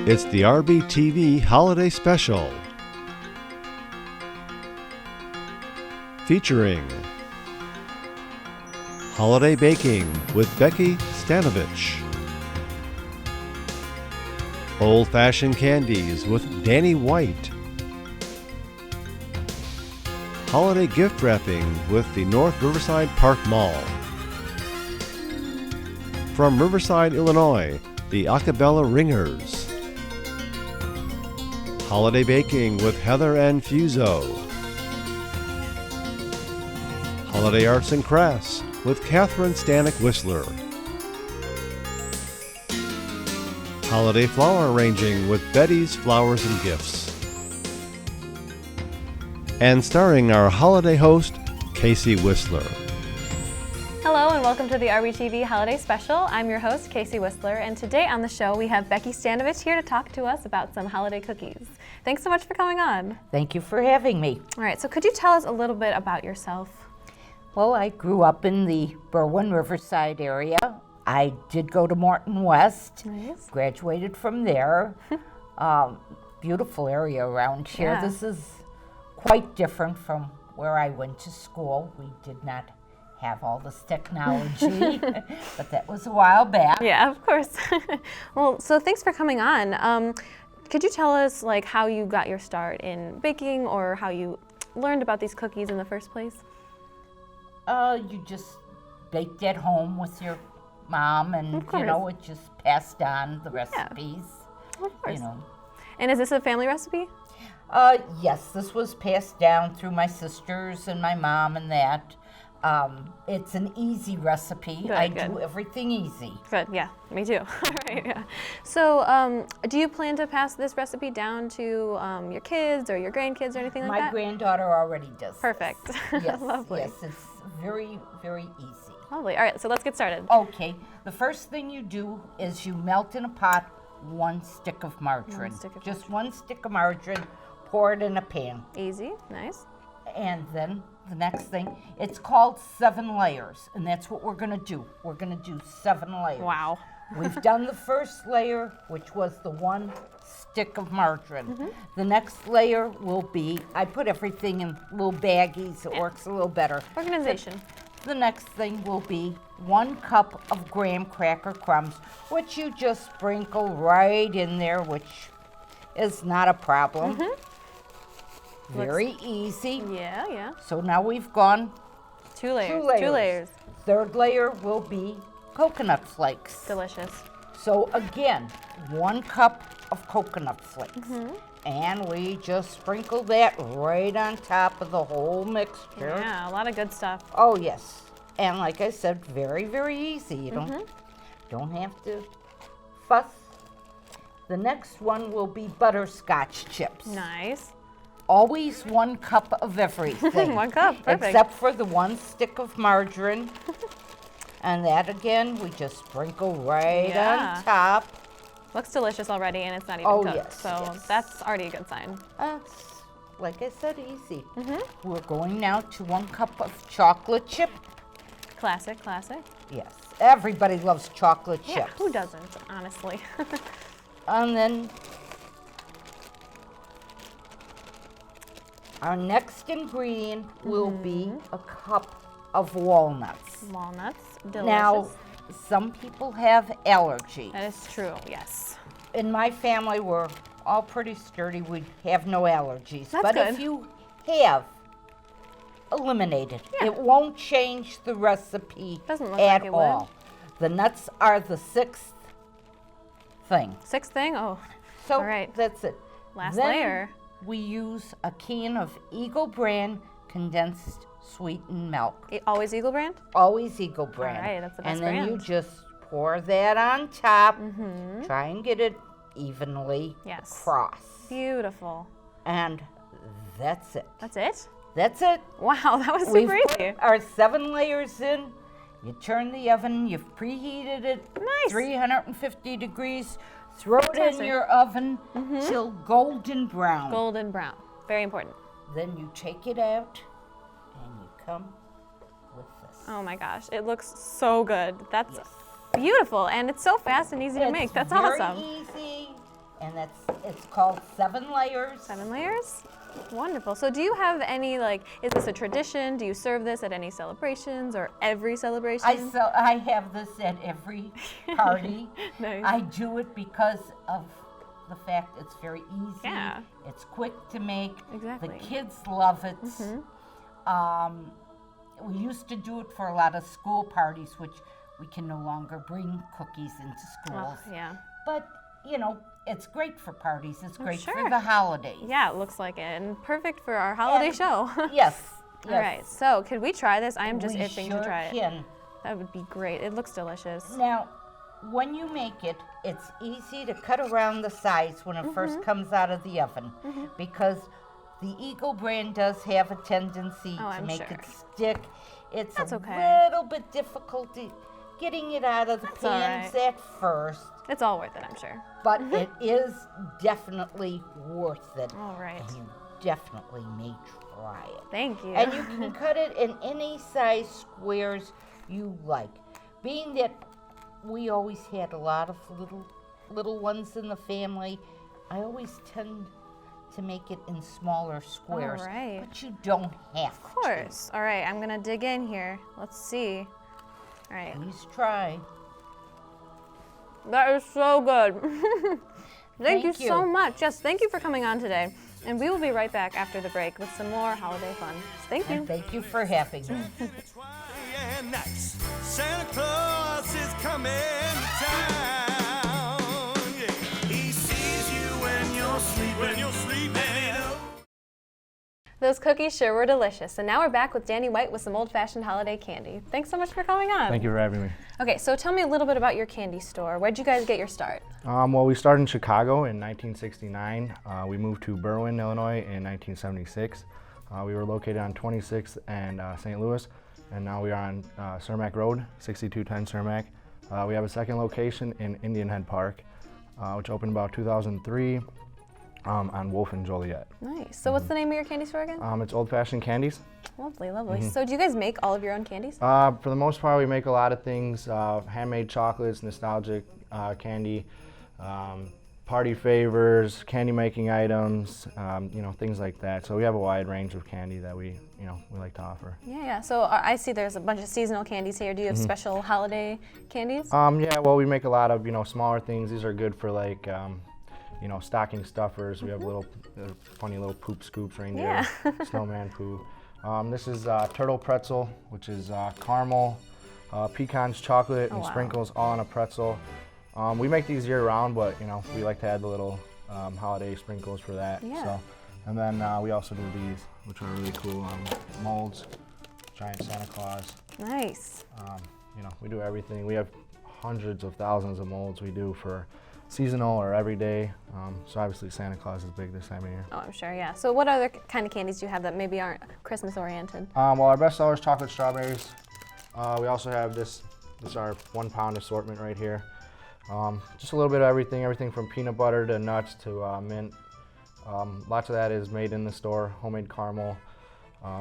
It's the RBTV Holiday Special, featuring Holiday Baking with Becky STANOVICH, Old Fashioned Candies with Danny White, Holiday Gift Wrapping with the North Riverside Park Mall. From Riverside, Illinois, the ACABELLA Ringers. Holiday Baking with Heather ANFUSO. Holiday Arts and Crafts with CATHRYN STANEK-WHISLER. Holiday Flower Arranging with Betty's Flowers and Gifts. And starring our holiday host, Casey Whisler. Hello and welcome to the RBTV Holiday Special. I'm your host, Casey Whisler, and today on the show we have Becky STANOVICH here to talk to us about some holiday cookies. Thanks so much for coming on. Thank you for having me. All right, so could you tell us a little bit about yourself? Well, I grew up in the Berwyn Riverside area. I did go to Morton West, Nice. graduated from there. Beautiful area around here. Yeah. This is quite different from where I went to school. We did not have all this technology, but that was a while back. Yeah, of course. Well, so thanks for coming on. Could you tell us like how you got your start in baking or how you learned about these cookies in the first place? You just baked at home with your mom, and Of course. you know, it just passed on the recipes. Of course. You know. And is this a family recipe? Yes, this was passed down through my sisters and my mom and that. It's an easy recipe. Good, I good. do everything easy. Good, yeah, me too. Right, yeah. So do you plan to pass this recipe down to your kids or your grandkids or anything like My that? granddaughter already does this. Perfect. Yes, Lovely. yes, it's very, very easy. Lovely. All right, so let's get started. Okay, the first thing you do is you melt in a pot 1 stick of margarine. stick of Just 1 stick of margarine, pour it in a pan. Easy, nice. And then the next thing, it's called 7 layers, and that's what we're gonna do. We're gonna do 7 layers. Wow. We've done the first layer, which was the 1 stick of margarine. The next layer will be, I put everything in little baggies, it works a little better. Organization. The next thing will be 1 cup of graham cracker crumbs, which you just sprinkle right in there, which is not a problem. Very easy. Yeah, yeah. So now we've gone 2 layers. 2 layers. 2 layers. Third layer will be coconut flakes. Delicious. So again, 1 cup of coconut flakes. And we just sprinkle that right on top of the whole mixture. Yeah, a lot of good stuff. Oh yes. And like I said, very, very easy. You don't have to fuss. The next one will be butterscotch chips. Nice. Always 1 cup of everything. 1 cup, perfect. Except for the 1 stick of margarine. And that again, we just sprinkle right Yeah. on top. Looks delicious already and it's not even Oh, cooked. yes, So yes. that's already a good sign. That's, like I said, easy. We're going now to 1 cup of chocolate chip. Classic, classic. Yes, everybody loves chocolate Yeah, chips. who doesn't, honestly? And then our next ingredient will be a cup of walnuts. Walnuts, delicious. Now, some people have allergies. That is true, yes. In my family, we're all pretty sturdy. We have no allergies. That's but good. if you have, eliminate it. Yeah. It won't change the recipe Doesn't look at like it would. all. The nuts are the 6th thing. 6th thing? Oh, So all right. that's it. Last Then layer. we use a can of Eagle brand condensed sweetened milk. Always Eagle brand? Always Eagle brand. right, that's the best And then you brand. just pour that on top. Try and get it evenly Yes. across. Beautiful. And that's it. That's it? That's it. Wow, that was We've super put easy. our 7 layers in. You turn the oven, you've preheated it, Nice. 350 degrees. Throw it in Fantastic. your oven till golden brown. Golden brown. Very important. Then you take it out and you come with this. Oh my gosh, it looks so good. That's beautiful, and it's so fast and easy to make. That's awesome. It's very easy, and it's called 7 layers. 7 layers? Wonderful. So do you have any, like, is this a tradition? Do you serve this at any celebrations or every celebration? I have this at every party. Nice. I do it because of the fact it's very easy. Yeah. It's quick to make. Exactly. The kids love it. We used to do it for a lot of school parties, which we can no longer bring cookies into schools. Oh, yeah. But, you know, it's great for parties. It's great sure. for the holidays. Yeah, it looks like it, and perfect for our holiday show. Yes. All right, so could we try this? I am just itching sure to try it. Can. That would be great. It looks delicious. Now, when you make it, it's easy to cut around the sides when it first comes out of the oven, because the Eagle brand does have a tendency to make it stick. It's That's a okay. little bit difficult getting it out of the That's all pans right. at first, It's all worth it, I'm sure. but it is definitely worth it. All right. And you definitely may try it. Thank you. And you can cut it in any size squares you like. Being that we always had a lot of little ones in the family, I always tend to make it in smaller squares. All right. But you don't have Of course. All right, I'm gonna dig in here. Let's see. All right. Please try. That is so good. Thank you Thank you. so much. Yes, thank you for coming on today. And we will be right back after the break with some more holiday fun. Thank you. And thank you for having me. And nice. Santa Claus is coming to town. Yeah. He sees you when you're sleeping. When you're sleeping. Those cookies sure were delicious. And now we're back with Danny White with some old-fashioned holiday candy. Thanks so much for coming on. Thank you for having me. Okay, so tell me a little bit about your candy store. Where'd you guys get your start? Well, we started in Chicago in 1969. We moved to Berwyn, Illinois in 1976. We were located on 26th and St. Louis, and now we are on Cermak Road, 6210 Cermak. We have a second location in Indian Head Park, which opened about 2003 on Wolf and Joliet. Nice. So what's the name of your candy store again? It's Old Fashioned Candies. Lovely, lovely. So do you guys make all of your own candies? For the most part, we make a lot of things, handmade chocolates, nostalgic candy, party favors, candy making items, you know, things like that. So we have a wide range of candy that we like to offer. Yeah. So I see there's a bunch of seasonal candies here. Do you have special holiday candies? Yeah, well, we make a lot of, smaller things. These are good for like, stocking stuffers. We have funny little poop scoops, reindeer, snowman poo. This is turtle pretzel, which is caramel, pecans, chocolate, and sprinkles all on a pretzel. We make these year round, but we like to add the little holiday sprinkles for that. Yeah. So, and then we also do these, which are really cool molds, giant Santa Claus. Nice. We do everything. We have hundreds of thousands of molds we do for seasonal or everyday. So obviously Santa Claus is big this time of year. Oh, I'm sure, yeah. So what other kind of candies do you have that maybe aren't Christmas oriented? Well, our best seller is chocolate strawberries. We also have this is our 1 pound assortment right here. Just a little bit of everything from peanut butter to nuts to mint. Lots of that is made in the store, homemade caramel,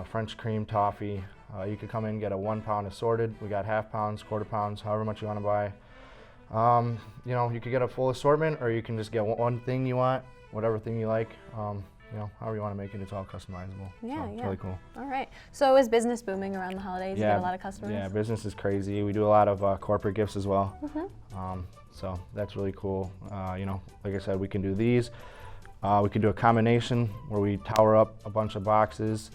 French cream, toffee. You could come in and get a 1 pound assorted. We got half pounds, quarter pounds, however much you want to buy. You could get a full assortment, or you can just get one thing you want, whatever thing you like. However you want to make it, it's all customizable. Yeah, so it's really cool. All right. So is business booming around the holidays? Yeah, You get a lot of customers? Yeah, business is crazy. We do a lot of corporate gifts as well. So that's really cool. Like I said, we can do these. We can do a combination where we tower up a bunch of boxes.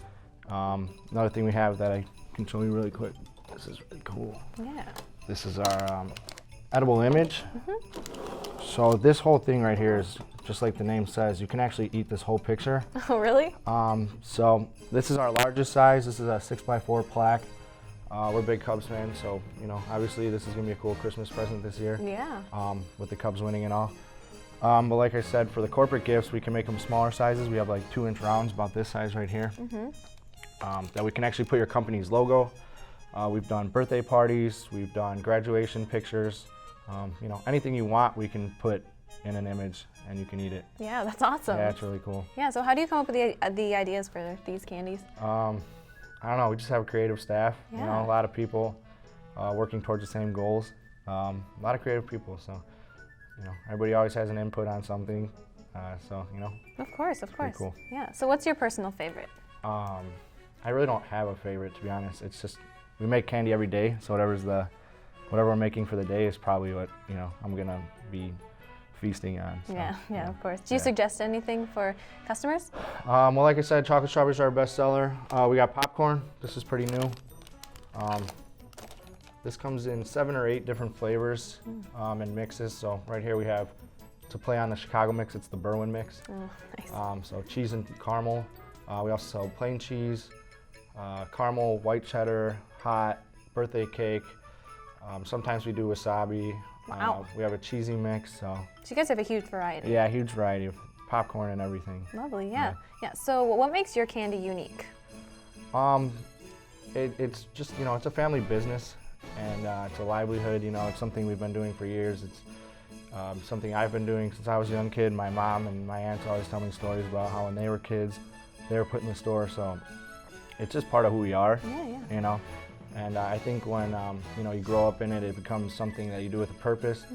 Another thing we have that I can show you really quick. This is really cool. Yeah. This is our edible image. So this whole thing right here is just like the name says. You can actually eat this whole picture. Oh, really? So this is our largest size. This is a 6x4 plaque. We're big Cubs fans, so obviously this is gonna be a cool Christmas present this year. Yeah. With the Cubs winning and all. But like I said, for the corporate gifts, we can make them smaller sizes. We have like 2-inch rounds, about this size right here. That we can actually put your company's logo. We've done birthday parties. We've done graduation pictures. Anything you want, we can put in an image and you can eat it. Yeah, that's awesome. Yeah, it's really cool. Yeah, so how do you come up with the ideas for these candies? I don't know, we just have a creative staff. Yeah. A lot of people working towards the same goals. A lot of creative people, so everybody always has an input on something. So Of course, of course. cool. Yeah. So what's your personal favorite? I really don't have a favorite, to be honest. It's just we make candy every day, so whatever we're making for the day is probably what I'm gonna be feasting on. So, Yeah, of course. Do you suggest anything for customers? Well, like I said, chocolate strawberries are our best seller. We got popcorn. This is pretty new. This comes in 7 or 8 different flavors and mixes. So right here we have, to play on the Chicago mix, it's the Berwyn mix. Oh, nice. So cheese and caramel. We also sell plain cheese, caramel, white cheddar, hot, birthday cake. Sometimes we do wasabi. Wow. We have a cheesy mix. So you guys have a huge variety. yeah, huge variety of popcorn and everything. Lovely, yeah. So what makes your candy unique? It's just, it's a family business, and it's a livelihood. It's something we've been doing for years. It's something I've been doing since I was a young kid. My mom and my aunts always tell me stories about how when they were kids, they were put in the store. So it's just part of who we are. Yeah. And I think when you grow up in it, it becomes something that you do with a purpose,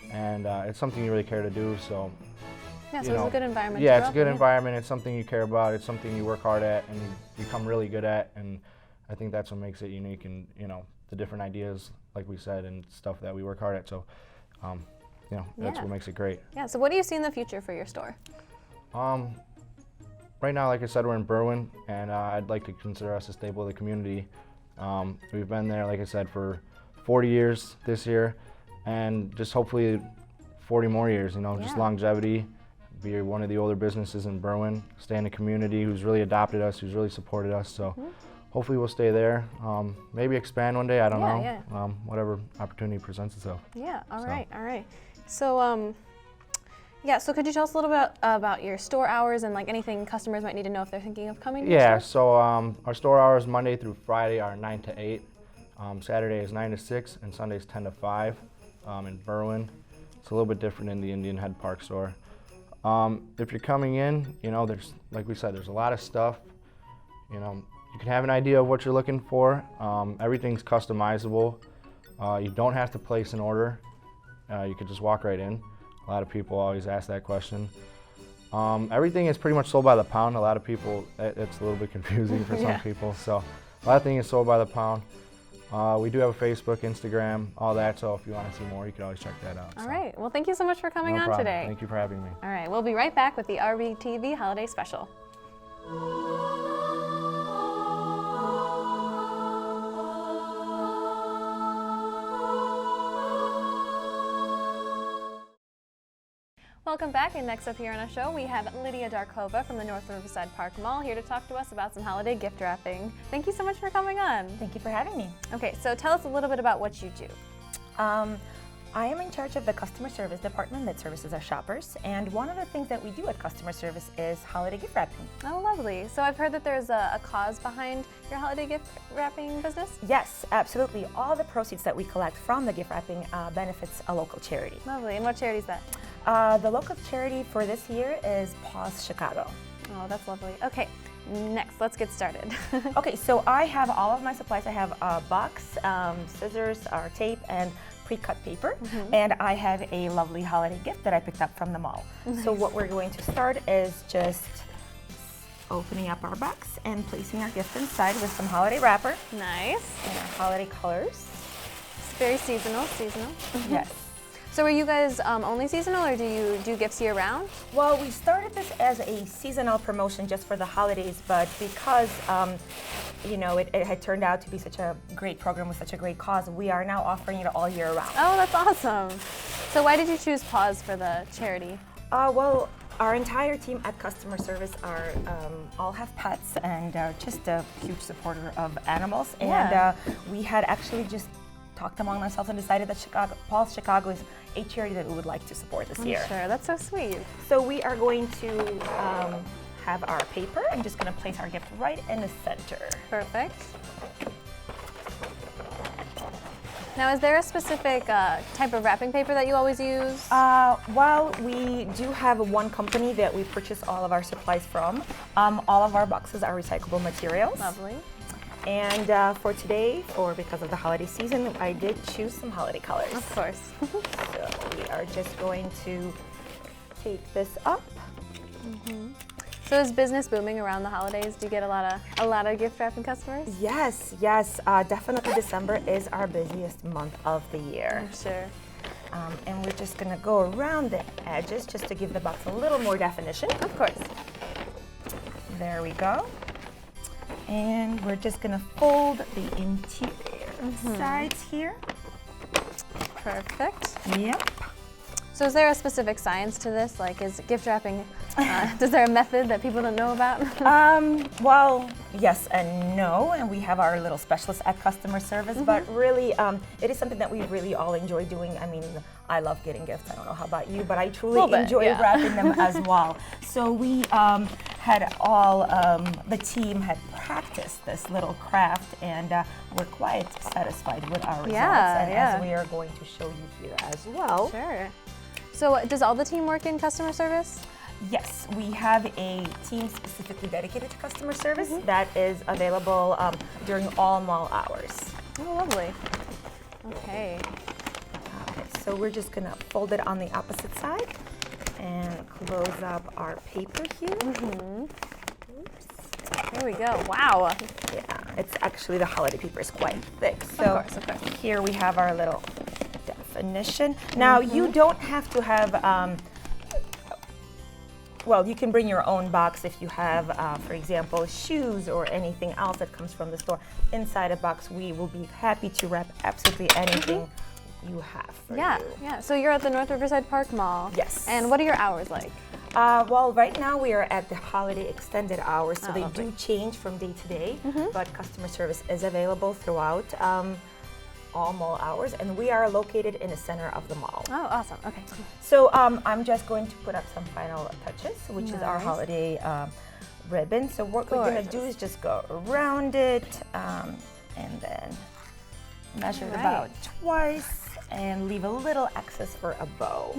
and it's something you really care to do. So Yeah, so it's a good environment. yeah, to it's grow a good up in. environment. It's something you care about. It's something you work hard at and become really good at. And I think that's what makes it unique. And the different ideas, like we said, and stuff that we work hard at. So, that's what makes it great. Yeah. So what do you see in the future for your store? Right now, like I said, we're in Berwyn, and I'd like to consider us a staple of the community. We've been there, like I said, for 40 years this year, and just hopefully 40 more years. Just longevity. Be one of the older businesses in Berwyn, stay in the community who's really adopted us, who's really supported us. So hopefully we'll stay there. Maybe expand one day, I don't know. Yeah. Whatever opportunity presents itself. Yeah, all right. So, so could you tell us a little bit about your store hours and like anything customers might need to know if they're thinking of coming to your store? So our store hours Monday through Friday are 9 to 8. Saturday is 9 to 6, and Sunday is 10 to 5 in Berwyn. It's a little bit different in the Indian Head Park store. If you're coming in, there's, like we said, there's a lot of stuff. You can have an idea of what you're looking for. Everything's customizable. You don't have to place an order. You could just walk right in. A lot of people always ask that question. Everything is pretty much sold by the pound. A lot of people, it's a little bit confusing for some people. So a lot of things is sold by the pound. We do have a Facebook, Instagram, all that. So if you want to see more, you can always check that out. All right. Well, thank you so much for coming No on problem. today. Thank you for having me. All right. We'll be right back with the RBTV Holiday Special. Welcome back, and next up here on our show we have Lydia Darkova from the North Riverside Park Mall here to talk to us about some holiday gift wrapping. Thank you so much for coming on. Thank you for having me. Okay, so tell us a little bit about what you do. I am in charge of the customer service department that services our shoppers, and one of the things that we do at customer service is holiday gift wrapping. Oh, lovely. So I've heard that there's a cause behind your holiday gift wrapping business? Yes, absolutely. All the proceeds that we collect from the gift wrapping benefits a local charity. Lovely. And what charity is that? The local charity for this year is Pause Chicago. Oh, that's lovely. Okay, next, let's get started. Okay, so I have all of my supplies. I have a box, scissors, our tape, and pre-cut paper, and I have a lovely holiday gift that I picked up from the mall. Nice. So what we're going to start is just opening up our box and placing our gift inside with some holiday wrapper Nice. and our holiday colors. It's very seasonal. Yes. So are you guys only seasonal, or do you do gifts year round? Well, we started this as a seasonal promotion just for the holidays, but because it had turned out to be such a great program with such a great cause, we are now offering it all year round. Oh, that's awesome. So why did you choose Pause for the charity? Well, our entire team at customer service are all have pets and are just a huge supporter of animals. Yeah. And we had actually just talked among ourselves and decided that Pause Chicago is a charity that we would like to support this year. Sure, that's so sweet. So we are going to have our paper. I'm just going to place our gift right in the center. Perfect. Now, is there a specific type of wrapping paper that you always use? Well, we do have one company that we purchase all of our supplies from. All of our boxes are recyclable materials. Lovely. And for today, or because of the holiday season, I did choose some holiday colors. Of course. So we are just going to take this up. So is business booming around the holidays? Do you get a lot of gift wrapping customers? Yes, definitely December is our busiest month of the year. I'm sure. And we're just gonna go around the edges just to give the box a little more definition. Of course. There we go. And we're just gonna fold the interior sides here. Perfect. Yep. So is there a specific science to this? Like, is gift wrapping, is there a method that people don't know about? Well, yes and no, and we have our little specialists at customer service, but really, it is something that we really all enjoy doing. I mean, I love getting gifts. I don't know how about you, but I truly enjoy wrapping them as well. So we had all, the team had practiced this little craft, and we're quite satisfied with our results, as we are going to show you here as well. Sure. So does all the team work in customer service? Yes, we have a team specifically dedicated to customer service that is available during all mall hours. Oh, lovely. Okay. So we're just gonna fold it on the opposite side and close up our paper here. There we go. Wow. Yeah, it's actually, the holiday paper is quite thick. So Of course. here we have our little definition. Now you don't have to have, well, you can bring your own box if you have, for example, shoes or anything else that comes from the store. Inside a box, we will be happy to wrap absolutely anything you have for you. Yeah. So you're at the North Riverside Park Mall. Yes. And what are your hours like? Well, right now we are at the holiday extended hours, so they lovely. do change from day to day, but customer service is available throughout all mall hours, and we are located in the center of the mall. Oh, awesome. Okay. So I'm just going to put up some final touches, which is our Nice. holiday ribbon. So what we're going to do is just go around it and then measure it about twice and leave a little excess for a bow.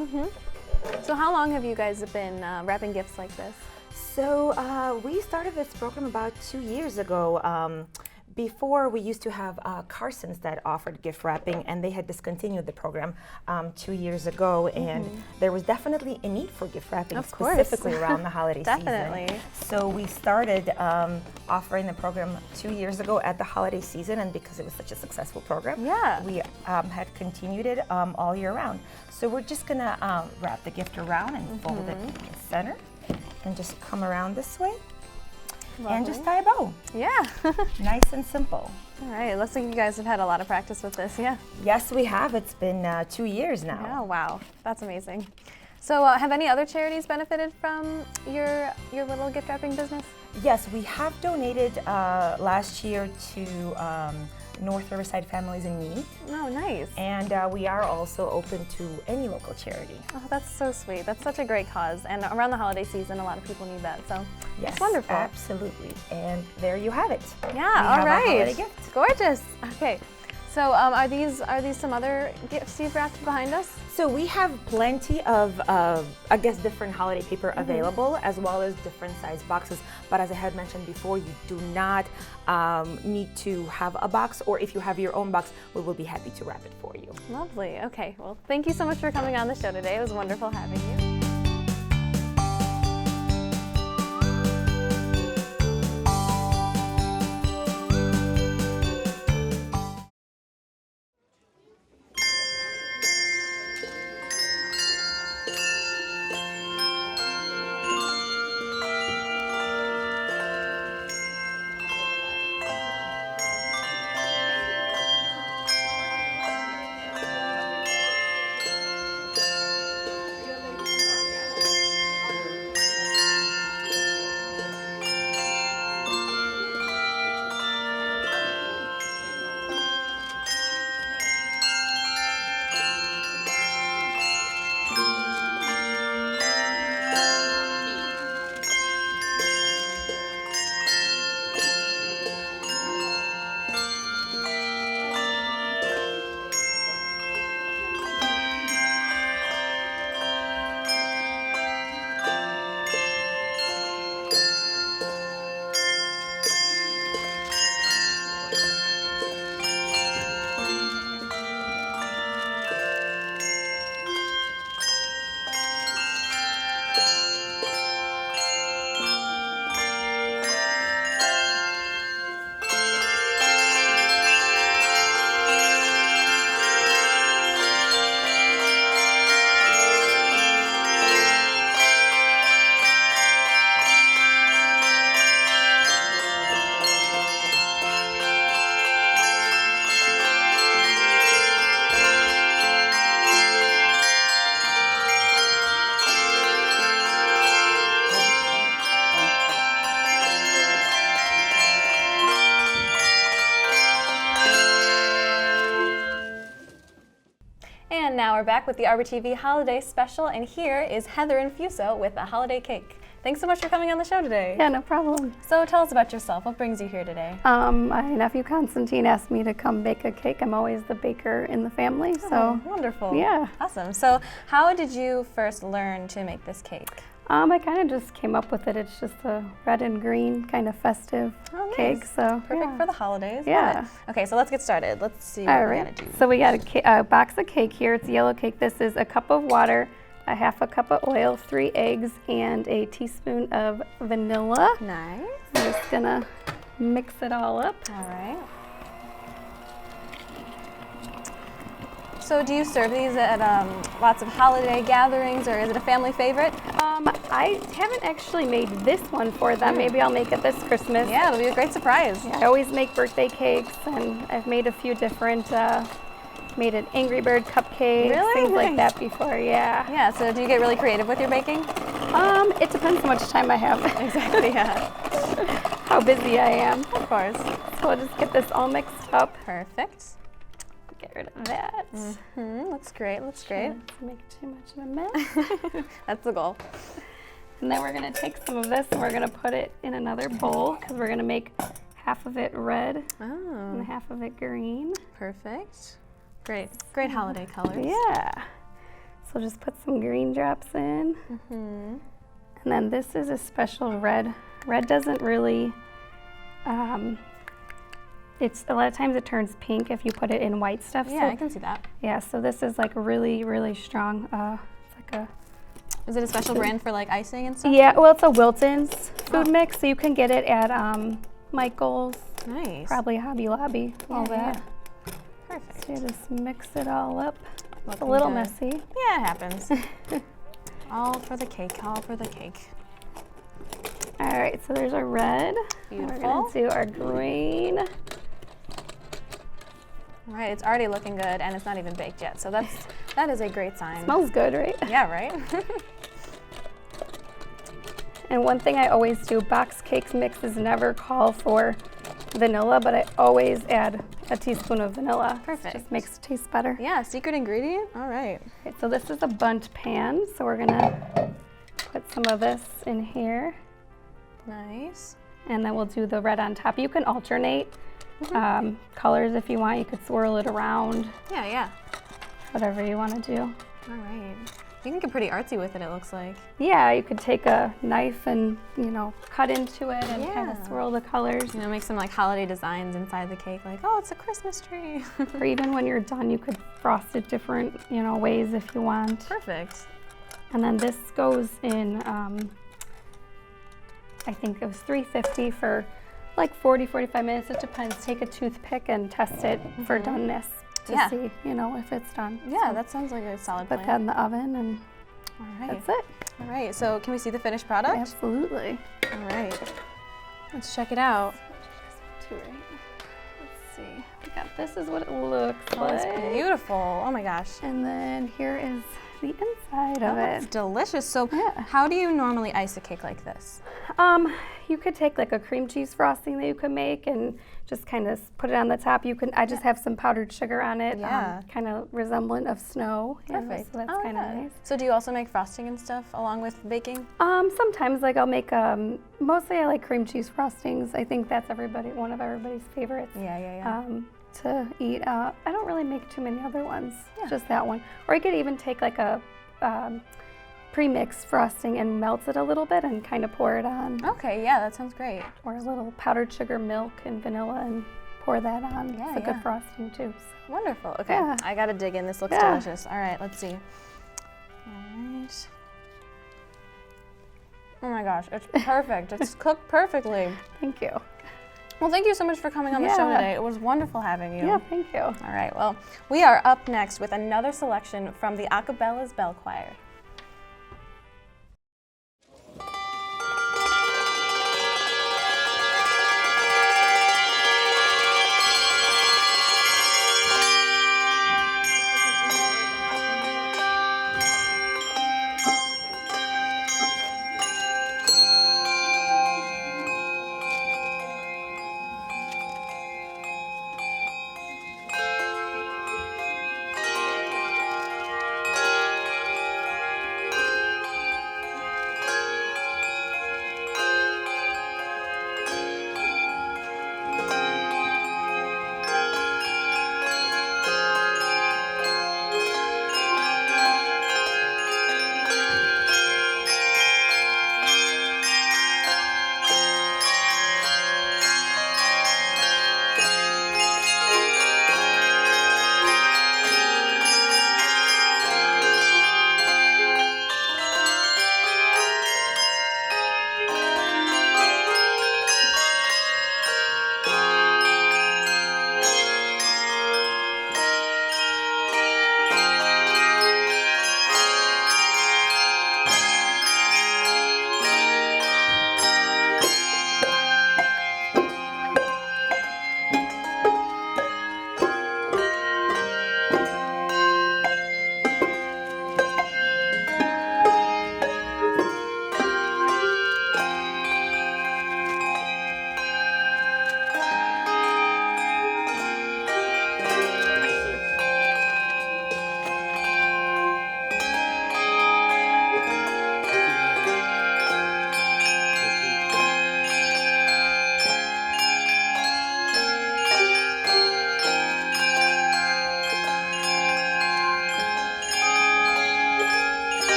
So how long have you guys been wrapping gifts like this? So we started this program about 2 years ago. Before, we used to have Carson's that offered gift wrapping, and they had discontinued the program 2 years ago, and there was definitely a need for gift wrapping specifically around the holiday season. So we started offering the program 2 years ago at the holiday season, and because it was such a successful program, we had continued it all year round. So we're just gonna wrap the gift around and fold it in the center, and just come around this way. Lovely. And just tie a bow. Yeah. Nice and simple. All right. Looks like you guys have had a lot of practice with this. Yeah. Yes, we have. It's been 2 years now. Oh, wow. That's amazing. So have any other charities benefited from your little gift wrapping business? Yes, we have donated last year to North Riverside Families in Need. Oh, nice. And we are also open to any local charity. Oh, that's so sweet. That's such a great cause. And around the holiday season, a lot of people need that. So Yes, it's wonderful. Absolutely. And there you have it. Yeah, we all have right. Our holiday gift. Gorgeous. Okay. So are these some other gifts you've wrapped behind us? So we have plenty of, I guess, different holiday paper available, as well as different size boxes. But as I had mentioned before, you do not need to have a box, or if you have your own box, we will be happy to wrap it for you. Lovely. Okay. Well, thank you so much for coming on the show today. It was wonderful having you. back with the RBTV Holiday Special, and here is Heather ANFUSO with a holiday cake. Thanks so much for coming on the show today. Yeah, no problem. So tell us about yourself. What brings you here today? My nephew Constantine asked me to come bake a cake. I'm always the baker in the family, so. Wonderful. Yeah. Awesome. So how did you first learn to make this cake? I kind of just came up with it. It's just a red and green kind of festive cake, so. Perfect for the holidays. Yeah. Love it. Okay, so let's get started. Let's see what All we right. gotta do. So we got a box of cake here. It's a yellow cake. This is a cup of water, a half a cup of oil, 3 eggs, and a teaspoon of vanilla. Nice. I'm just gonna mix it all up. All right. So do you serve these at lots of holiday gatherings, or is it a family favorite? I haven't actually made this one for them. Maybe I'll make it this Christmas. Yeah, it'll be a great surprise. I always make birthday cakes, and I've made a few different, made an Angry Bird cupcake, Really? things like Nice. that before, yeah. Yeah, so do you get really creative with your baking? It depends how much time I have, Exactly, yeah. how busy I am. Of course. So I'll just get this all mixed up. Perfect. Get rid of that. Looks great, looks great. Not to make too much of a mess. That's the goal. And then we're gonna take some of this and we're gonna put it in another bowl because we're gonna make half of it red and Oh, half of it green. perfect. Great, great holiday colors. Yeah. So just put some green drops in. And then this is a special red. Red doesn't really, it's a lot of times it turns pink if you put it in white stuff. Yeah, I can see that. Yeah, so this is like really, really strong. It's like a, Is it a special brand for like icing and stuff? yeah, well, it's a Wilton's food mix, so you can get it at Michael's, Nice. probably Hobby Lobby, all Yeah, that. Perfect. So you just mix it all up. It's a Looking little good. messy. Yeah, it happens. All for the cake, all for the cake. All right, so there's our red. And we're Beautiful. gonna do our green. All right, it's already looking good, and it's not even baked yet, so that is a great sign. Smells good, right? Yeah, right? And one thing I always do, box cakes mixes never call for vanilla, but I always add a teaspoon of vanilla. Perfect. Just makes it taste better. Yeah, secret ingredient? All right. Okay, so this is a bundt pan, so we're gonna put some of this in here, Nice. and then we'll do the red on top. You can alternate colors if you want. You could swirl it around, Yeah, yeah. whatever you want to do. All right. You can get pretty artsy with it, it looks like. Yeah, you could take a knife and, cut into it and kind of Yeah. swirl the colors. You know, make some like holiday designs inside the cake, like, oh, it's a Christmas tree. Or even when you're done, you could frost it different, ways if you want. Perfect. And then this goes in, I think it was 350 for like 40, 45 minutes. It depends. Take a toothpick and test it for doneness to Yeah. see, if it's done. Yeah, So that sounds like a solid put that plan. in the oven and All right. that's it. All right, so can we see the finished product? Absolutely. All right. Let's check it out. Let's see. This is what it looks Oh, like. it's beautiful. Oh my gosh. And then here is the inside Oh, of it's it. delicious. So Yeah. how do you normally ice a cake like this? You could take like a cream cheese frosting that you could make and just kind of put it on the top. I just have some powdered sugar on it, Yeah. kind of resemblant of snow. Perfect. So that's Oh, kind of yeah. nice. So do you also make frosting and stuff along with baking? Sometimes like I'll make, mostly I like cream cheese frostings. I think that's one of everybody's favorites. Yeah. To eat. I don't really make too many other ones, Yeah. just that one. Or you could even take like a pre-mixed frosting and melt it a little bit and kind of pour it on. Okay, yeah, that sounds great. Or a little powdered sugar, milk, and vanilla and pour that on. Yeah, It's a yeah. good frosting too. Wonderful. Okay, Yeah. I gotta dig in. This looks Yeah. delicious. All right, let's see. All right. Oh my gosh, it's perfect. It's cooked perfectly. Thank you. Well, thank you so much for coming on the show Yeah. today. It was wonderful having you. Yeah, thank you. All right, well, we are up next with another selection from the ACABELLA's Bell Choir.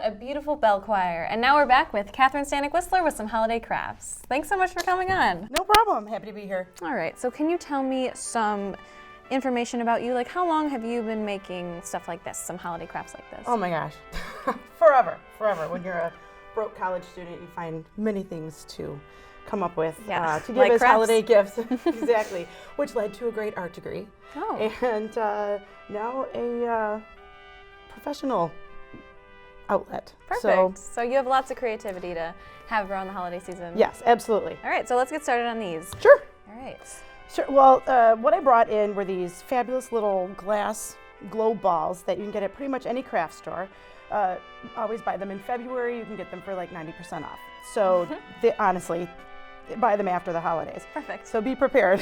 a beautiful bell choir. And now we're back with CATHRYN STANEK-WHISLER with some holiday crafts. Thanks so much for coming on. No problem. Happy to be here. All right, so can you tell me some information about you? Like, how long have you been making stuff like this, some holiday crafts like this? Oh my gosh. Forever. When you're a broke college student, you find many things to come up with to give like as crafts. holiday gifts. Exactly. Which led to a great art degree. Oh. And now a professional outlet. Perfect. So you have lots of creativity to have around the holiday season. Yes, absolutely. All right, so let's get started on these. Sure. All right. Sure. Well, what I brought in were these fabulous little glass globe balls that you can get at pretty much any craft store. Always buy them in February. You can get them for like 90% off. So honestly, buy them after the holidays. Perfect. So be prepared.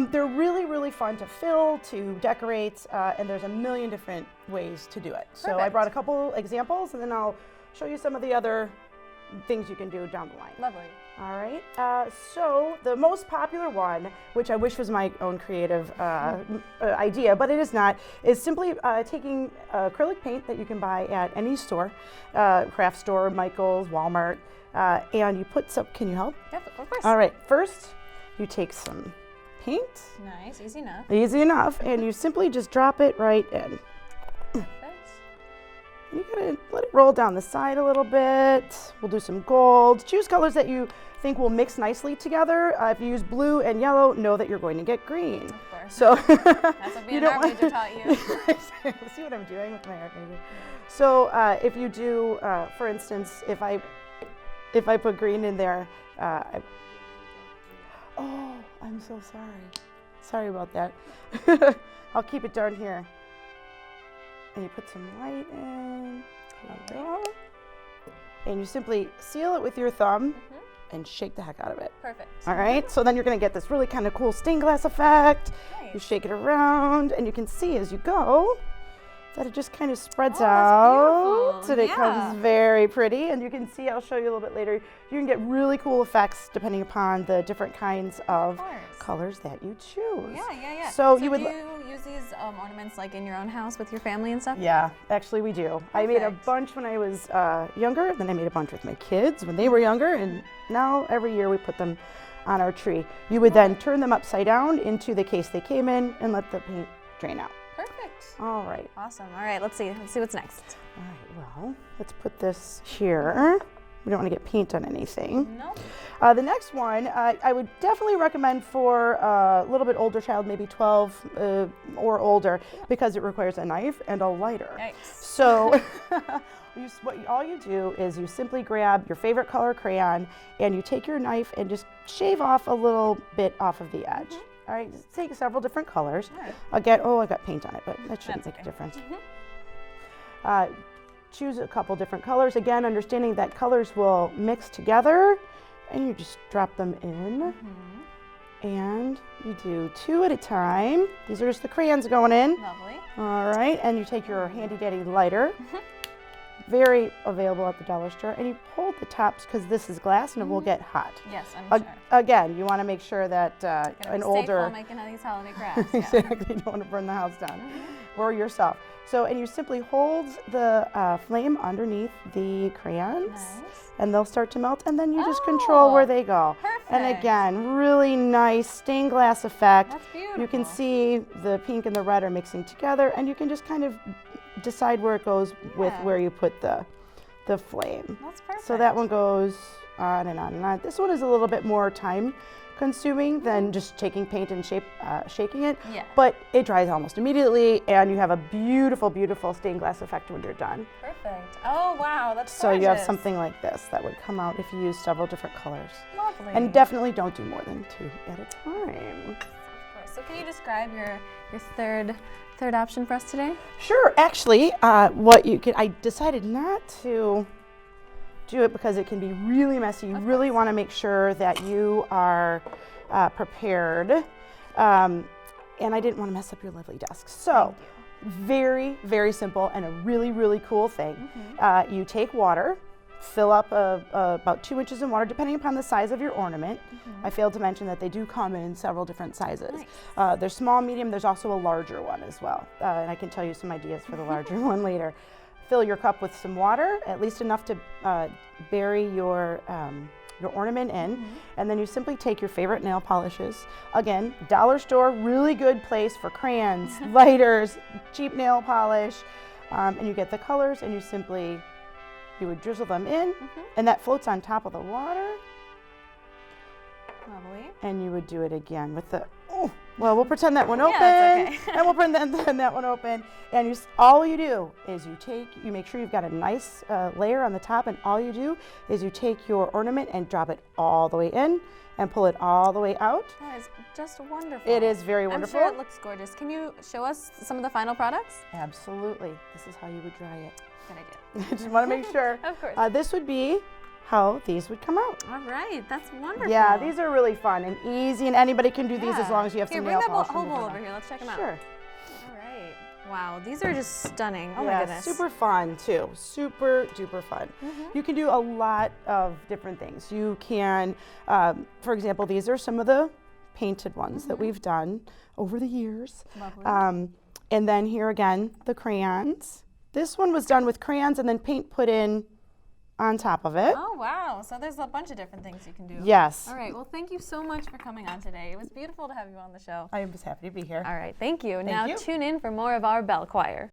They're really, really fun to fill, to decorate, and there's a million different ways to do it. So I Perfect. brought a couple examples, and then I'll show you some of the other things you can do down the line. Lovely. All right, so the most popular one, which I wish was my own creative idea, but it is not, is simply taking acrylic paint that you can buy at any store, craft store, Michael's, Walmart, and you put some, can you help? Yep, of course. All right, first you take some paint, Nice, easy enough. easy enough, and you simply just drop it right in. Perfect. You gotta let it roll down the side a little bit. We'll do some gold. Choose colors that you think will mix nicely together. If you use blue and yellow, know that you're going to get green. Of course. So That's what being an art major taught you. See what I'm doing with my art major? So if you do, for instance, if I put green in there, oh, I'm so sorry. Sorry about that. I'll keep it down here. And you put some light in, there you go. And you simply seal it with your thumb and shake the heck out of it. Perfect. All right, so then you're gonna get this really kind of cool stained glass effect. Nice. You shake it around and you can see as you go that it just kind of spreads Oh, that's out beautiful. and it Yeah. comes very pretty. And you can see, I'll show you a little bit later, you can get really cool effects depending upon the different kinds of course. colors that you choose. Yeah. So do you would you use these ornaments like in your own house with your family and stuff? Yeah, actually we do. I made a Perfect. bunch when I was younger, and then I made a bunch with my kids when they were younger, and now every year we put them on our tree. You would then turn them upside down into the case they came in and let the paint drain out. Perfect. All right. Awesome. All right, let's see what's next. All right, well, let's put this here. We don't want to get paint on anything. No. The next one, I would definitely recommend for a little bit older child, maybe 12 or older, because it requires a knife and a lighter. Yikes. So all you do is you simply grab your favorite color crayon and you take your knife and just shave off a little bit off of the edge. All right, just take several different colors. All right. Again, oh, I got paint on it, but that shouldn't That's make a okay. difference. Choose a couple different colors. Again, understanding that colors will mix together, and you just drop them in. And you do 2 at a time. These are just the crayons going in. Lovely. All right, and you take your handy dandy lighter. Very available at the dollar store, and you hold the tops because this is glass and it will get hot. Yes, I'm sure. Again, you want to make sure that Gotta an be older safe while making all these holiday crafts. Yeah. exactly, you don't want to burn the house down or yourself. So, and you simply hold the flame underneath the crayons, Nice. and they'll start to melt, and then you just control where they go. And Perfect. again, really nice stained glass effect. That's beautiful. You can see the pink and the red are mixing together, and you can just kind of decide where it goes with Yeah. where you put the flame. That's perfect. So that one goes on and on and on. This one is a little bit more time consuming than just taking paint and shaking it. Yeah. But it dries almost immediately, and you have a beautiful, beautiful stained glass effect when you're done. Perfect. Oh, wow, that's So you have gorgeous. something like this that would come out if you use several different colors. Lovely. And definitely don't do more than 2 at a time. Of course. So can you describe your third option for us today? Sure. Actually, I decided not to do it because it can be really messy. You really want to make sure that you are prepared. And I didn't want to mess up your lovely desk. So, very, very simple and a really, really cool thing. You take water, fill up about 2 inches in water, depending upon the size of your ornament. I failed to mention that they do come in several different sizes. There's small, medium, there's also a larger one as well. And I can tell you some ideas for the larger one later. fill your cup with some water, at least enough to bury your ornament in, and then you simply take your favorite nail polishes. Again, dollar store, really good place for crayons, lighters, cheap nail polish, and you get the colors, and you would drizzle them in, and that floats on top of the water. Lovely. And you would do it again with the, well, we'll pretend that one open, that's okay. and we'll pretend that one open. And all you do is you make sure you've got a nice layer on the top, and all you do is you take your ornament and drop it all the way in and pull it all the way out. That is just wonderful. It is very wonderful. I'm sure it looks gorgeous. Can you show us some of the final products? Absolutely. This is how you would dry it. Good idea. I just want to make sure. Of course. This would be how these would come out. All right, that's wonderful. Yeah, these are really fun and easy, and anybody can do these as long as you have some nail polish. Here, bring that whole bowl over here. Let's check them out. Sure. All right. Wow, these are just stunning. Oh yeah, my goodness. super fun too. Super duper fun. You can do a lot of different things. You can, for example, these are some of the painted ones that we've done over the years. Lovely. And then here again, the crayons. This one was done with crayons and then paint put in on top of it. Oh, wow. So there's a bunch of different things you can do. Yes. All right. Well, thank you so much for coming on today. It was beautiful to have you on the show. I was happy to be here. All right. Thank you. Now you. tune in for more of our bell choir.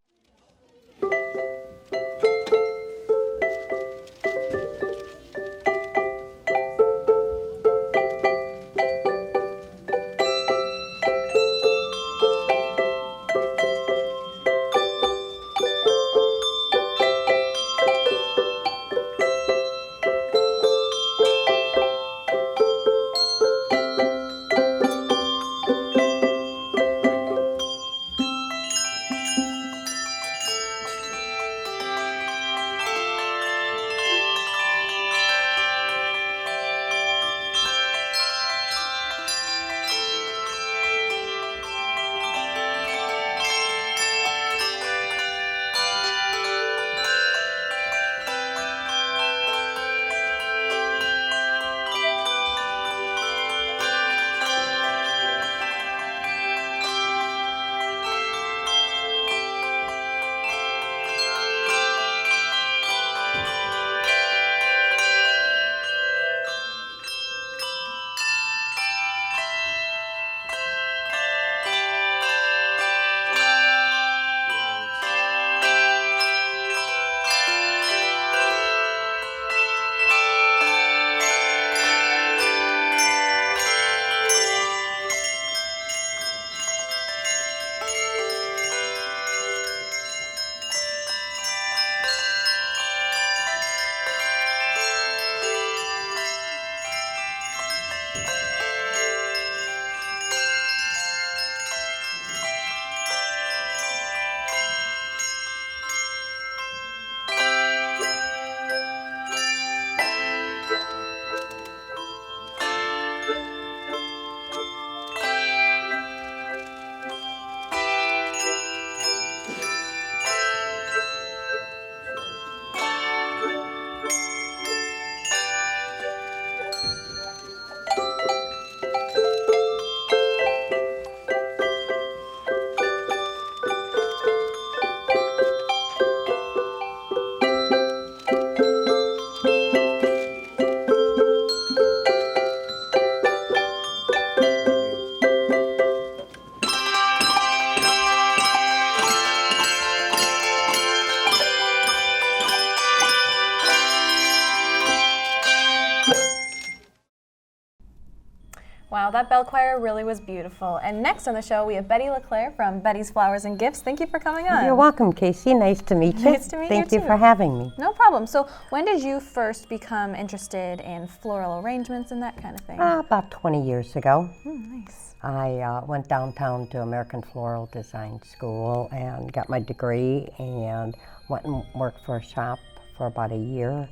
Wow, that bell choir really was beautiful. And next on the show, we have Betty LeClaire from Betty's Flowers and Gifts. Thank you for coming on. You're welcome, Casey. Nice to meet you. Nice to meet you, Thank you too. for having me. No problem. So when did you first become interested in floral arrangements and that kind of thing? About 20 years ago. Nice. I went downtown to American Floral Design School and got my degree and went and worked for a shop for about a year.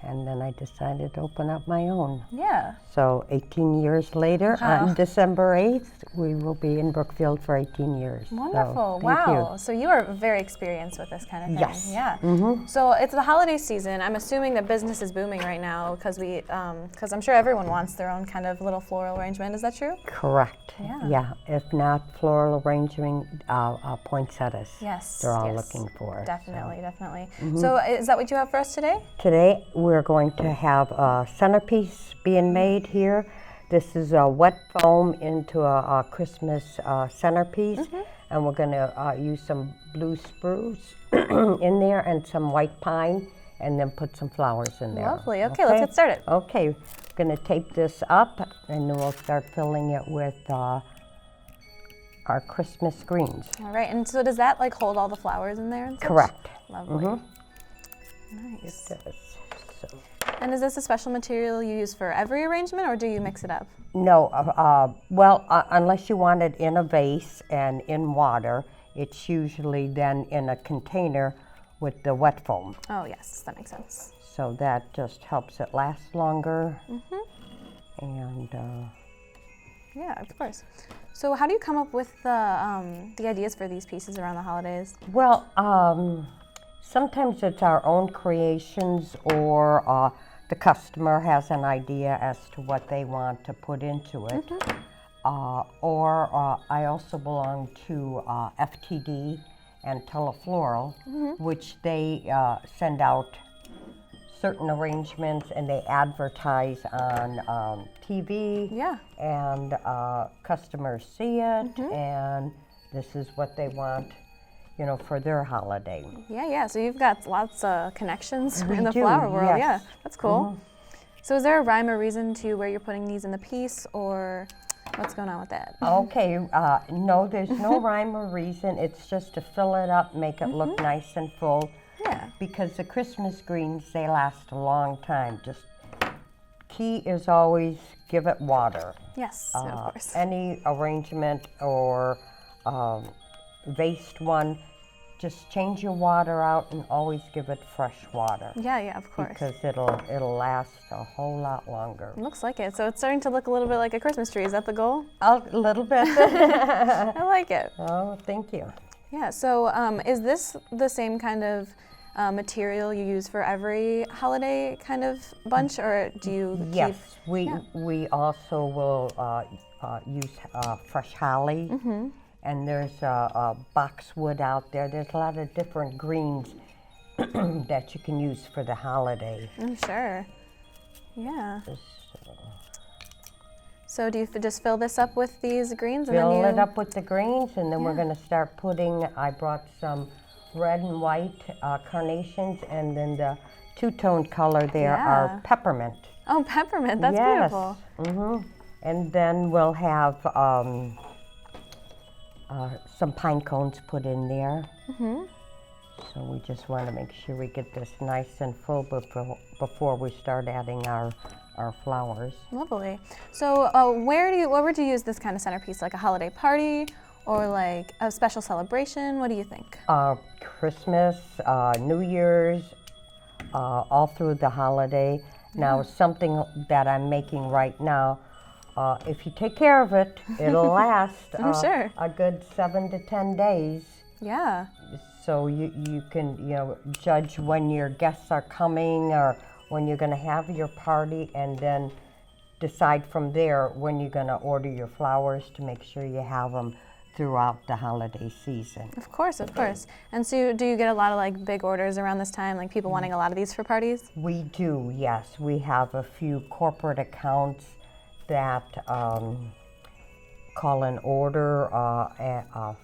And then I decided to open up my own. Yeah. So 18 years later, on December 8th, we will be in Brookfield for 18 years. Wonderful. So, thank Wow. you. So you are very experienced with this kind of thing. Yes. Yeah. So it's the holiday season. I'm assuming that business is booming right now because I'm sure everyone wants their own kind of little floral arrangement. Is that true? Correct. Yeah. If not floral arrangement, poinsettias. Yes. They're all yes. looking for. Definitely, definitely. So is that what you have for us today? Today we're going to have a centerpiece being made here. This is a wet foam into a Christmas centerpiece, and we're going to use some blue spruce in there and some white pine, and then put some flowers in there. Lovely. Okay, let's get started. Okay, we're going to tape this up, and then we'll start filling it with our Christmas greens. All right. And so does that like hold all the flowers in there? And such? Correct. Lovely. Nice. And is this a special material you use for every arrangement, or do you mix it up? No, unless you want it in a vase and in water, it's usually then in a container with the wet foam. Oh yes, that makes sense. So that just helps it last longer. And yeah, of course. So how do you come up with the ideas for these pieces around the holidays? well, sometimes it's our own creations, or the customer has an idea as to what they want to put into it. Or I also belong to FTD and Telefloral, which they send out certain arrangements and they advertise on TV. Yeah. And customers see it, and this is what they want, you know, for their holiday. Yeah. So you've got lots of connections We in the do, flower world. yes. Yeah, that's cool. So is there a rhyme or reason to where you're putting these in the piece, or what's going on with that? Okay, no, there's no rhyme or reason. It's just to fill it up, make it look nice and full. Yeah. Because the Christmas greens, they last a long time. Just key is always give it water. Yes, of course. Any arrangement or vased one, just change your water out and always give it fresh water. Yeah, of course. Because it'll last a whole lot longer. Looks like it. So it's starting to look a little bit like a Christmas tree. Is that the goal? A little bit. I like it. Oh, thank you. Yeah. So is this the same kind of material you use for every holiday kind of bunch, or do you Yes, keep... we also will use fresh holly, and there's boxwood out there. There's a lot of different greens that you can use for the holiday. I'm sure. Yeah. So do you just fill this up with these greens? And Fill then you... it up with the greens, and then we're going to start putting, I brought some red and white carnations, and then the two-tone color there are peppermint. Oh, peppermint. That's yes. beautiful. And then we'll have some pine cones put in there. So we just want to make sure we get this nice and full before we start adding our flowers. Lovely. So where would you use this kind of centerpiece? Like a holiday party, or like a special celebration? What do you think? Christmas, New Year's, all through the holiday. Now, something that I'm making right now, if you take care of it, it'll last I'm sure. a good 7 to 10 days. Yeah. So you can, judge when your guests are coming or when you're going to have your party, and then decide from there when you're going to order your flowers to make sure you have them throughout the holiday season. Of course. And so do you get a lot of like big orders around this time, like people wanting a lot of these for parties? We do, yes. We have a few corporate accounts that call and order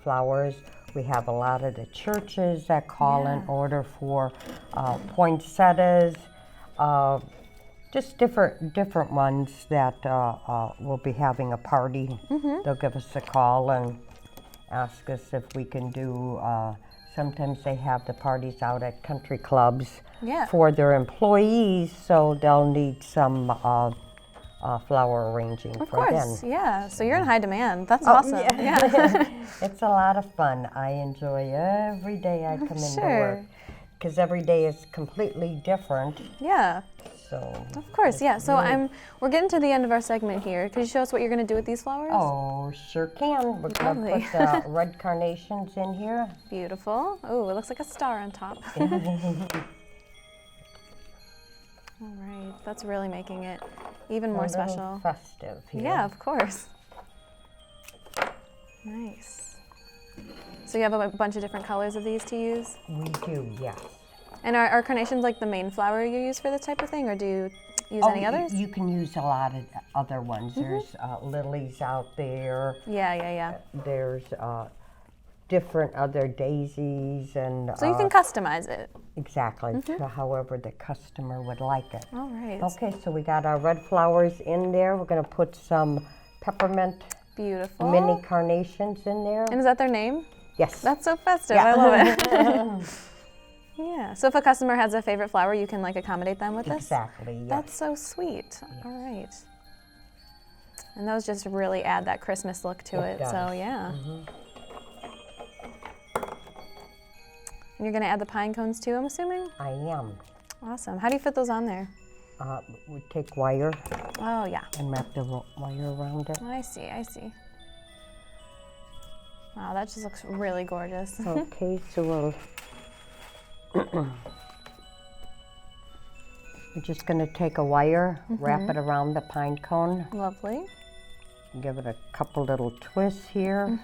flowers. We have a lot of the churches that call and order for poinsettias, just different ones that will be having a party. They'll give us a call and ask us if we can do, sometimes they have the parties out at country clubs for their employees, so they'll need some flower arranging for them. Of course, yeah. So you're in high demand. That's awesome. Yeah. It's a lot of fun. I enjoy every day I come into work. because every day is completely different. Yeah, So. of course, yeah. So we're getting to the end of our segment here. Could you show us what you're going to do with these flowers? Oh, sure can. We're going to Lovely. put the red carnations in here. Beautiful. Oh, it looks like a star on top. All right, that's really making it even more A little special. festive here. Yeah, of course. Nice. So you have a bunch of different colors of these to use? We do, yes. And are carnations like the main flower you use for this type of thing, or do you use any others? You can use a lot of other ones. There's lilies out there. Yeah. There's different other daisies and. So you can customize it. Exactly, to however the customer would like it. All right. Okay, so we got our red flowers in there. We're going to put some peppermint Beautiful. mini carnations in there. And is that their name? Yes. That's so festive. Yeah. I love it. Yeah. So if a customer has a favorite flower, you can like accommodate them with this? Exactly, yes. That's so sweet. All right. And those just really add that Christmas look to it. does. So yeah. And you're going to add the pine cones too, I'm assuming? I am. Awesome. How do you fit those on there? We take wire Oh, yeah. and wrap the wire around it. I see. Wow, that just looks really gorgeous. Okay, so we're just going to take a wire, wrap it around the pine cone, Lovely. give it a couple little twists here.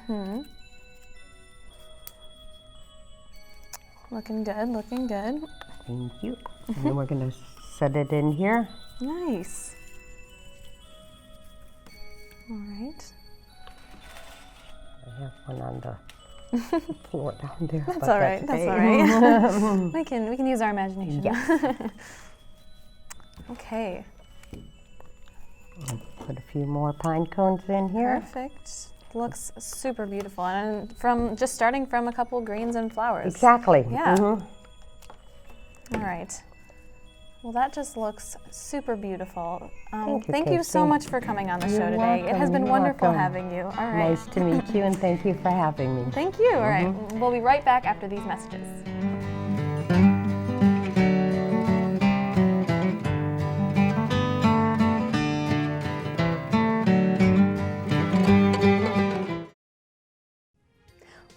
Looking good, looking good. Thank you. And then we're going to set it in here. Nice. All right. I have one on the floor down there. That's but all right. That's okay. all right. we can use our imagination. Yes. Okay. Put a few more pine cones in here. Perfect. Looks super beautiful, and just starting from a couple greens and flowers. Exactly. Yeah. All right. Well, that just looks super beautiful. Thank you so Casey. much for coming on the show You're today. It has welcome, been you're wonderful welcome. having you. All right. Nice to meet you, and thank you for having me. Thank you. All right. We'll be right back after these messages.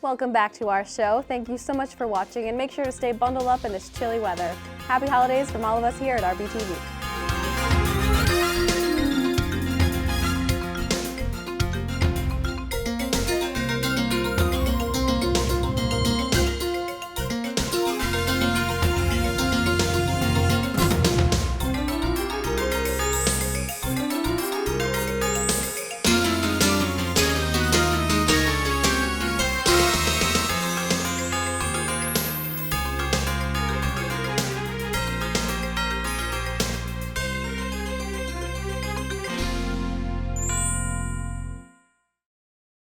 Welcome back to our show. Thank you so much for watching, and make sure to stay bundled up in this chilly weather. Happy holidays from all of us here at RBTV.